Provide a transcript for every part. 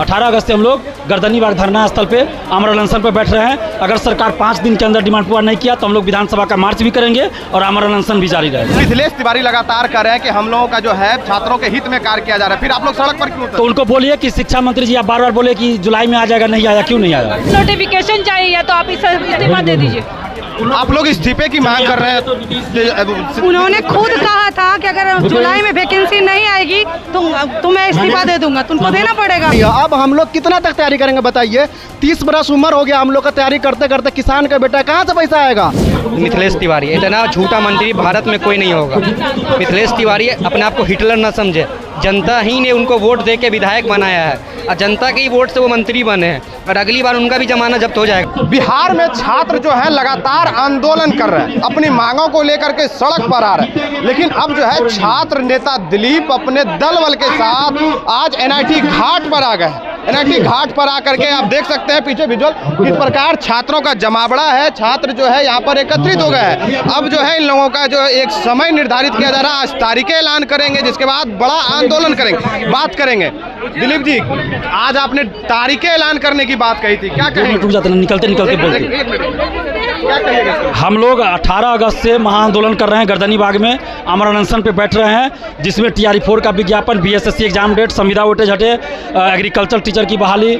18 अगस्त से हम लोग गर्दनी बाग धरना स्थल पे आमरण अनशन पे बैठ रहे हैं। अगर सरकार 5 दिन के अंदर डिमांड पूरा नहीं किया तो हम लोग विधानसभा का मार्च भी करेंगे और आमरण अनशन भी जारी रहेगा। मिथिलेश तिवारी लगातार कह रहे हैं कि हम लोगों का जो है छात्रों के हित में कार्य किया जा रहा है, फिर आप लोग सड़क पर क्यों उतरे? तो उनको बोलिए कि शिक्षा मंत्री जी आप बार बार बोले कि जुलाई में आ जाएगा, नहीं आया, क्यों नहीं आया? नोटिफिकेशन चाहिए तो आप इस्तीफा दे दीजिए। आप लोग इस्तीफे की मांग कर रहे हैं। उन्होंने खुद कहा था कि अगर जुलाई में वैकेंसी नहीं आएगी तो मैं इस्तीफा दे दूंगा, तुमको देना पड़ेगा। अब हम लोग कितना तक तैयारी करेंगे बताइए? 30 बरस उम्र हो गया हम लोग का तैयारी करते करते। किसान का बेटा कहाँ से पैसा आएगा? मिथिलेश तिवारी इतना झूठा मंत्री भारत में कोई नहीं होगा। मिथिलेश तिवारी अपने आप को हिटलर न समझे। जनता ही ने उनको वोट दे के विधायक बनाया है और जनता के ही वोट से वो मंत्री बने हैं और अगली बार उनका भी जमाना जब्त हो जाएगा। बिहार में छात्र जो है लगातार आंदोलन कर रहे हैं, अपनी मांगों को लेकर के सड़क पर आ रहे हैं, लेकिन अब जो है छात्र नेता दिलीप अपने दल बल के साथ आज एनआईटी घाट पर आ गए। एनआईटी घाट पर आकर के आप देख सकते हैं पीछे विजुअल किस प्रकार छात्रों का जमावड़ा है। छात्र जो है यहाँ पर एकत्रित हो गए हैं। अब जो है इन लोगों का जो एक समय निर्धारित किया जा रहा है, आज तारीखें ऐलान करेंगे, जिसके बाद बड़ा आंदोलन करेंगे, बात करेंगे। दिलीप जी, आज आपने तारीखें ऐलान करने की बात कही थी, क्या कहेंगे? निकलते हम लोग 18 अगस्त से महाआंदोलन कर रहे हैं। गर्दनी बाग में आमरण अनशन पे बैठ रहे हैं, जिसमें TRE 4 का विज्ञापन, BSSC एग्जाम डेट, संविदा वेटेज हटे, एग्रीकल्चर टीचर की बहाली,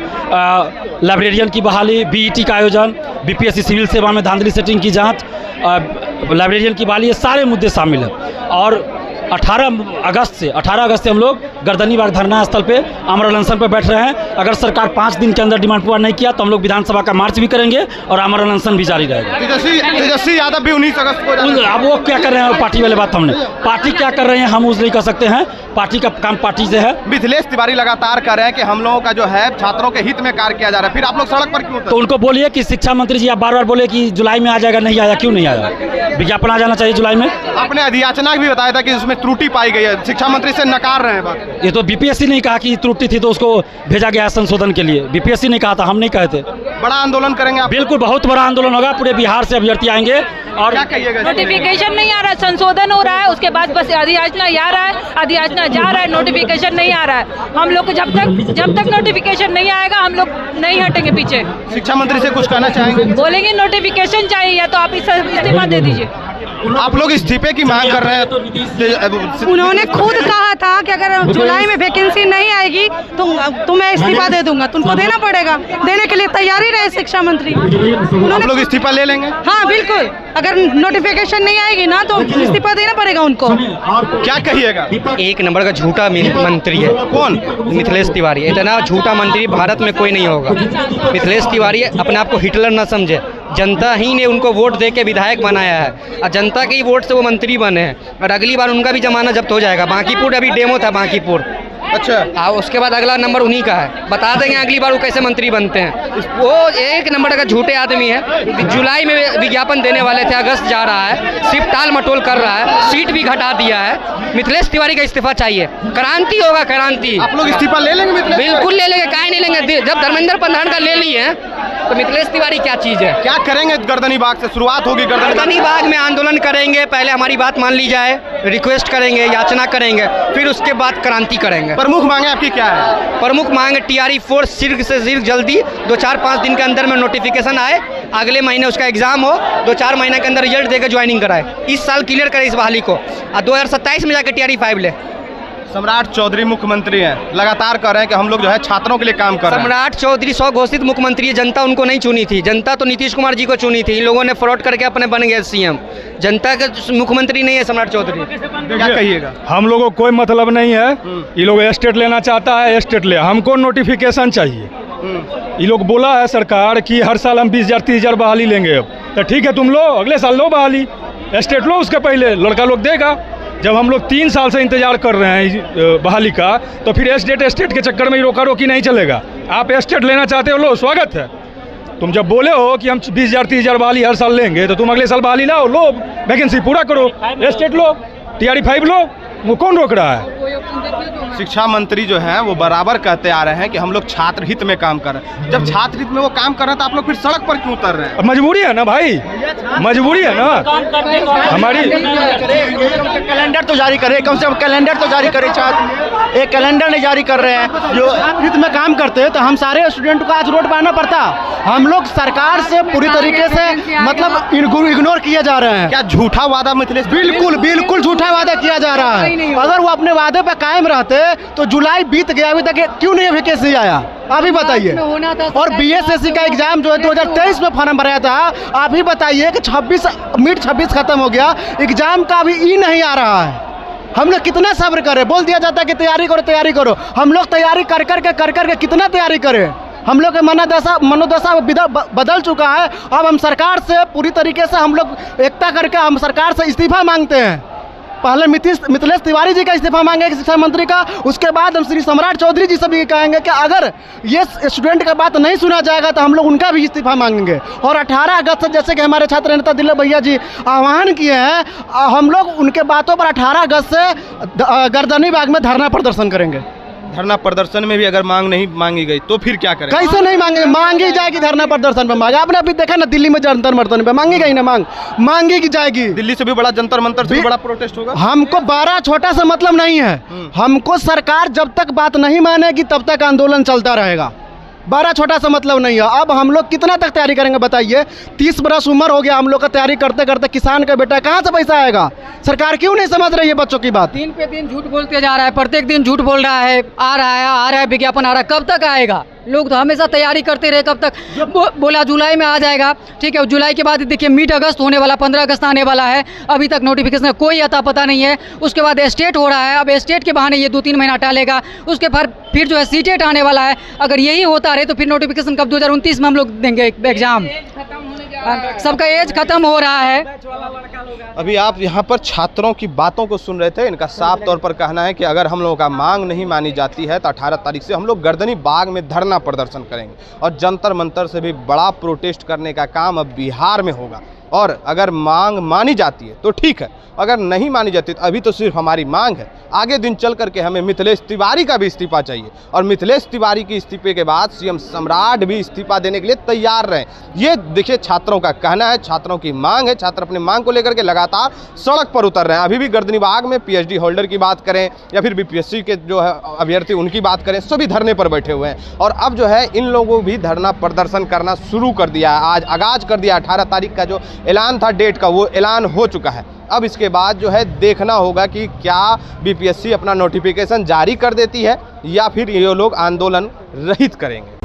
लाइब्रेरियन की बहाली, BET का आयोजन, BPSC सिविल सेवा में धांधली सेटिंग की जांच, लाइब्रेरियन की बहाली, ये सारे मुद्दे शामिल हैं। और 18 अगस्त से हम लोग गर्दनी बाग धरना स्थल पे आमरण अनशन पे बैठ रहे हैं। अगर सरकार 5 दिन के अंदर डिमांड पूरा नहीं किया तो हम लोग विधानसभा का मार्च भी करेंगे और आमरण अनशन भी जारी रहेगा। तेजस्वी यादव भी 19 अगस्त को अब वो क्या कर रहे हैं, पार्टी वाले बात हमने, पार्टी क्या कर रहे हैं हम उस नहीं कर सकते हैं, पार्टी का काम पार्टी से है। मिथिलेश तिवारी लगातार कह रहे हैं कि हम लोगों का जो है छात्रों के हित में कार्य किया जा रहा है, फिर आप लोग सड़क पर क्यों उतरे? तो उनको बोलिए कि शिक्षा मंत्री जी आप बार बार बोले कि जुलाई में आ जाएगा, नहीं आया, क्यों नहीं आया? विज्ञापन आ जाना चाहिए जुलाई में। आपने अधियाचना भी बताया था कि उसमें त्रुटि पाई गई है, शिक्षा मंत्री से नकार रहे हैं बात। ये तो BPSC नहीं कहा कि त्रुटि थी तो उसको भेजा गया संशोधन के लिए। BPSC ने कहा था, हम नहीं कहे थे। बड़ा आंदोलन करेंगे आप? बिल्कुल, बहुत बड़ा आंदोलन होगा, पूरे बिहार से अभ्यर्थी आएंगे। और क्या कहिएगा? नोटिफिकेशन नहीं आ रहा है, संशोधन हो रहा है, उसके बाद बस अधियाचना आ रहा है, अधियाचना जा रहा है, नोटिफिकेशन नहीं आ रहा है। हम लोग को जब तक नोटिफिकेशन नहीं आएगा हम लोग नहीं हटेंगे पीछे। शिक्षा मंत्री से कुछ कहना चाहेंगे? बोलेंगे नोटिफिकेशन चाहिए तो आप इस्तीफा दे दीजिए। आप लोग इस्तीफे की मांग कर रहे हैं। उन्होंने खुद कहा था कि अगर जुलाई में वैकेंसी नहीं आएगी तो मैं इस्तीफा दे दूंगा, तुमको देना पड़ेगा। देने के लिए तैयारी रहे शिक्षा मंत्री। आप लोग इस्तीफा ले लेंगे? हाँ बिल्कुल, अगर नोटिफिकेशन नहीं आएगी ना तो इस्तीफा देना पड़ेगा उनको। क्या कहिएगा? एक नंबर का झूठा मंत्री है। कौन? मिथिलेश तिवारी इतना झूठा मंत्री भारत में कोई नहीं होगा। मिथिलेश तिवारी अपने आप को हिटलर न समझे। जनता ही ने उनको वोट दे के विधायक बनाया है और जनता के ही वोट से वो मंत्री बने हैं और अगली बार उनका भी जमाना जब्त हो जाएगा। बांकीपुर अभी डेमो था, बांकीपुर। अच्छा, उसके बाद अगला नंबर उन्हीं का है। बता देंगे अगली बार वो कैसे मंत्री बनते हैं। वो एक नंबर का झूठे आदमी है। जुलाई में विज्ञापन देने वाले थे, अगस्त जा रहा है, सिर्फ टाल मटोल कर रहा है, सीट भी घटा दिया है। मिथिलेश तिवारी का इस्तीफा चाहिए, क्रांति होगा, क्रांति। आप लोग इस्तीफा ले लेंगे? बिल्कुल ले लेंगे, काहे नहीं लेंगे? जब धर्मेंद्र प्रधान का ले लिए तो मिथिलेश तिवारी क्या चीज़ है? क्या करेंगे? गर्दनी बाग से शुरुआत होगी। गर्दनी बाग में आंदोलन करेंगे, पहले हमारी बात मान ली जाए, रिक्वेस्ट करेंगे, याचना करेंगे, फिर उसके बाद क्रांति करेंगे। प्रमुख मांगे आपकी क्या है? प्रमुख मांग TRE 4 शीघ्र से शीघ्र जल्दी 2-4-5 दिन के अंदर में नोटिफिकेशन आए, अगले महीने उसका एग्जाम हो, 2-4 महीने के अंदर रिजल्ट देकर ज्वाइनिंग कराए, इस साल क्लियर करे इस बहाली को और 2027 में जाकर TRE 5 ले। सम्राट चौधरी मुख्यमंत्री हैं, लगातार कह रहे हैं कि हम लोग जो है छात्रों के लिए काम कर रहे हैं। सम्राट चौधरी स्वघोषित मुख्यमंत्री है, जनता उनको नहीं चुनी थी, जनता तो नीतीश कुमार जी को चुनी थी। इन लोगों ने फ्रॉड करके अपने बन गए CM। जनता के मुख्यमंत्री नहीं है सम्राट चौधरी। क्या कहिएगा? हम लोगों को कोई मतलब नहीं है। ये लोग एस्टेट लेना चाहता है, एस्टेट ले, हमको नोटिफिकेशन चाहिए। ये लोग बोला है सरकार कि हर साल हम 20,000-30,000 बहाली लेंगे। अब तो ठीक है, तुम लो, अगले साल लो बहाली, एस्टेट लो, उसके पहले लड़का लोग देगा। जब हम लोग 3 साल से इंतजार कर रहे हैं बहाली का, तो फिर एस्टेट के चक्कर में रोका रोकी नहीं चलेगा। आप एस्टेट लेना चाहते हो, लो, स्वागत है। तुम जब बोले हो कि हम 20,000-30,000 बहाली हर साल लेंगे, तो तुम अगले साल बहाली लाओ, लो, वैकेंसी पूरा करो, एस्टेट लो, TRE 5 लो, वो कौन रोक रहा है? शिक्षा मंत्री जो हैं वो बराबर कहते आ रहे हैं कि हम लोग छात्र हित में काम कर रहे हैं। जब छात्र हित में वो काम कर रहे हैं तो आप लोग फिर सड़क पर क्यों उतर रहे हैं? अब मजबूरी है ना भाई, मजबूरी है ना हमारी। कैलेंडर तो जारी करे, कम से कम कैलेंडर तो जारी करे। छात्र एक कैलेंडर नहीं जारी कर रहे हैं। जो हित में काम करते हैं तो हम सारे स्टूडेंट को आज रोड पर आना पड़ता। हम लोग सरकार से पूरी तरीके से मतलब इग्नोर किए जा रहे हैं। क्या झूठा वादा मिथिलेश? बिल्कुल बिल्कुल झूठा वादा किया जा रहा है। अगर वो अपने वादे पे कायम रहते तो जुलाई बीत गया, अभी तक क्यों नहीं वैकेंसी आया अभी बताइए। और बीएसएससी का एग्जाम जो है 2023 में फॉर्म भराया था, अभी बताइए कि 26 खत्म हो गया, एग्जाम का अभी ई नहीं आ रहा है। हम लोग कितना सब्र करें? बोल दिया जाता है कि तैयारी करो। हम लोग तैयारी कर करके कितना तैयारी करें? हम लोग के मनोदशा बदल चुका है। अब हम सरकार से पूरी तरीके से हम लोग एकता करके हम सरकार से इस्तीफा मांगते हैं। पहले मिथिलेश तिवारी जी का इस्तीफा मांगेंगे शिक्षा मंत्री का, उसके बाद हम श्री सम्राट चौधरी जी से भी कहेंगे कि अगर ये स्टूडेंट का बात नहीं सुना जाएगा तो हम लोग उनका भी इस्तीफा मांगेंगे। और 18 अगस्त से जैसे कि हमारे छात्र नेता दिलीप भैया जी आह्वान किए हैं, हम लोग उनके बातों पर 18 अगस्त से गर्दनी बाग में धरना प्रदर्शन करेंगे। धरना प्रदर्शन में भी अगर मांग नहीं मांगी गई तो फिर क्या करें? कैसे नहीं मांगे? मांगी जाएगी धरना प्रदर्शन पे मांग। आपने अभी देखा ना दिल्ली में जंतर मंतर पे मांगी गई ना, मांगी जाएगी। दिल्ली से भी बड़ा जंतर मंतर से भी बड़ा प्रोटेस्ट होगा। हमको 12 छोटा सा मतलब नहीं है। हमको सरकार जब तक बात नहीं मानेगी तब तक आंदोलन चलता रहेगा। 12 छोटा सा मतलब नहीं है। अब हम लोग कितना तक तैयारी करेंगे बताइए? 30 बरस उम्र हो गया हम लोग का, तैयारी करते करते किसान का बेटा कहाँ से पैसा आएगा? सरकार क्यों नहीं समझ रही है बच्चों की बात? दिन पे दिन झूठ बोलते जा रहा है, प्रत्येक दिन झूठ बोल रहा है। आ रहा है विज्ञापन आ रहा है, कब तक आएगा? लोग तो हमेशा तैयारी करते रहे, कब तक? बोला जुलाई में आ जाएगा, ठीक है। जुलाई के बाद देखिए मिड अगस्त होने वाला, 15 अगस्त आने वाला है, अभी तक नोटिफिकेशन का कोई अता पता नहीं है। उसके बाद स्टेट हो रहा है, अब स्टेट के बहाने ये 2-3 महीना टालेगा। उसके फिर जो है सीटेट आने वाला है। अगर यही होता रहे तो फिर नोटिफिकेशन कब? 2029 में हम लोग देंगे एग्जाम। सबका एज खत्म हो रहा है। अभी आप यहाँ पर छात्रों की बातों को सुन रहे थे। इनका साफ तौर पर कहना है कि अगर हम लोगों का मांग नहीं मानी जाती है तो 18 तारीख से हम लोग गर्दनी बाग में धरना प्रदर्शन करेंगे और जंतर मंतर से भी बड़ा प्रोटेस्ट करने का काम अब बिहार में होगा। और अगर मांग मानी जाती है तो ठीक है, अगर नहीं मानी जाती तो अभी तो सिर्फ हमारी मांग है। आगे दिन चल करके हमें मिथिलेश तिवारी का भी इस्तीफा चाहिए और मिथिलेश तिवारी के इस्तीफे के बाद सीएम सम्राट भी इस्तीफा देने के लिए तैयार रहे। ये देखिए छात्रों का कहना है, छात्रों की मांग है। छात्र अपनी मांग को लेकर के लगातार सड़क पर उतर रहे हैं। अभी भी गर्दनी बाग में पीएचडी होल्डर की बात करें या फिर बीपीएससी के जो है अभ्यर्थी उनकी बात करें, सभी धरने पर बैठे हुए हैं। और अब जो है इन लोगों भी धरना प्रदर्शन करना शुरू कर दिया है। आज आगाज कर दिया। 18 तारीख का जो ऐलान था डेट का, वो ऐलान हो चुका है। अब इसके बाद जो है देखना होगा कि क्या बीपीएससी अपना नोटिफिकेशन जारी कर देती है या फिर ये लोग आंदोलन रहित करेंगे।